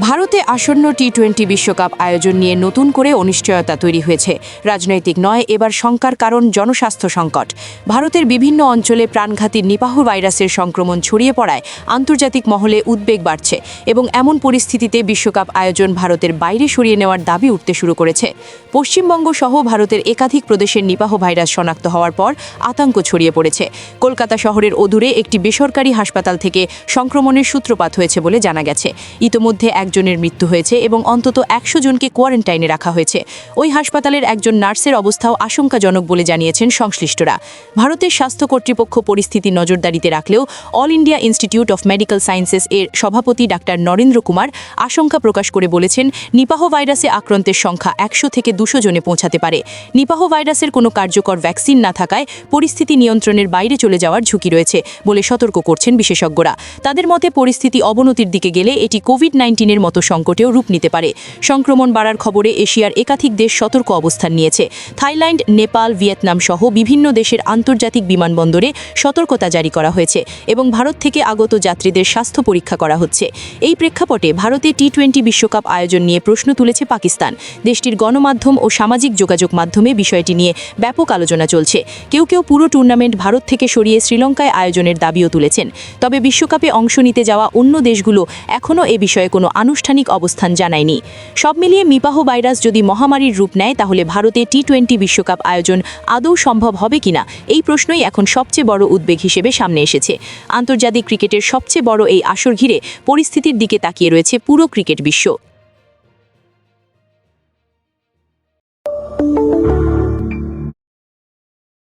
ভারতে আসন্ন টি-20 বিশ্বকাপ আয়োজন নিয়ে নতুন করে অনিশ্চয়তা তৈরি হয়েছে। রাজনৈতিক নয়, এবার শঙ্কার কারণ জনস্বাস্থ্য সংকট। ভারতের বিভিন্ন অঞ্চলে প্রাণঘাতী নিপাহ ভাইরাসের সংক্রমণ ছড়িয়ে পড়ায় আন্তর্জাতিক মহলে উদ্বেগ বাড়ছে এবং এমন পরিস্থিতিতে বিশ্বকাপ আয়োজন ভারতের বাইরে সরিয়ে নেওয়ার দাবি উঠতে শুরু করেছে। পশ্চিমবঙ্গ সহ ভারতের একাধিক প্রদেশের নিপাহ ভাইরাস শনাক্ত হওয়ার পর আতঙ্ক ছড়িয়ে পড়েছে। কলকাতা শহরের অদূরে একটি বেসরকারি হাসপাতাল থেকে সংক্রমণের সূত্রপাত হয়েছে বলে জানা গেছে। ইতোমধ্যে একজনের মৃত্যু হয়েছে এবং অন্তত 100 জনকে কোয়ারেন্টাইনে রাখা হয়েছে। ওই হাসপাতালের একজন নার্সের অবস্থাও আশঙ্কাজনক বলে জানিয়েছেন সংশ্লিষ্টরা। ভারতের স্বাস্থ্য কর্তৃপক্ষ পরিস্থিতি নজরদারিতে রাখলেও all India institute of medical sciences এর সভাপতি ডাক্তার নরেন্দ্র কুমার আশঙ্কা প্রকাশ করে বলেছেন, নিপাহ ভাইরাসে আক্রান্তের সংখ্যা 100 থেকে 200 জনে পৌঁছাতে পারে। নিপাহ ভাইরাসের কোনো কার্যকর ভ্যাকসিন না থাকায় পরিস্থিতি নিয়ন্ত্রণের বাইরে চলে যাওয়ার ঝুঁকি রয়েছে বলে সতর্ক করছেন বিশেষজ্ঞরা। তাদের মতে পরিস্থিতি অবনতির দিকে গেলে এটি কোভিড-19 মতো সংকটেও রূপ নিতে পারে। সংক্রমণ বাড়ার খবরে এশিয়ার একাধিক দেশ সতর্ক অবস্থান নিয়েছে। থাইল্যান্ড, নেপাল, ভিয়েতনাম সহ বিভিন্ন দেশের আন্তর্জাতিক বিমানবন্দরে সতর্কতা জারি করা হয়েছে এবং ভারত থেকে আগত যাত্রীদের স্বাস্থ্য পরীক্ষা করা হচ্ছে। এই প্রেক্ষাপটে ভারতে টি-20 বিশ্বকাপ আয়োজন নিয়ে প্রশ্ন তুলেছে পাকিস্তান। দেশটির গণমাধ্যম ও সামাজিক যোগাযোগ মাধ্যমে বিষয়টি নিয়ে ব্যাপক আলোচনা চলছে। কেউ কেউ পুরো টুর্নামেন্ট ভারত থেকে সরিয়ে শ্রীলঙ্কায় আয়োজনের দাবিও তুলেছেন। তবে বিশ্বকাপে অংশ নিতে যাওয়া অন্য দেশগুলো এখনও এ বিষয়ে কোনো আনুষ্ঠানিক অবস্থান জানায়নি। সব মিলিয়ে নিপাহ ভাইরাস যদি মহামারীর রূপ নেয় তাহলে ভারতে টি-20 বিশ্বকাপ আয়োজন আদৌ সম্ভব হবে কিনা, এই প্রশ্নই এখন সবচেয়ে বড় উদ্বেগ হিসেবে সামনে এসেছে। আন্তর্জাতিক ক্রিকেটের সবচেয়ে বড় এই আসর ঘিরে পরিস্থিতির দিকে তাকিয়ে রয়েছে পুরো ক্রিকেট বিশ্ব।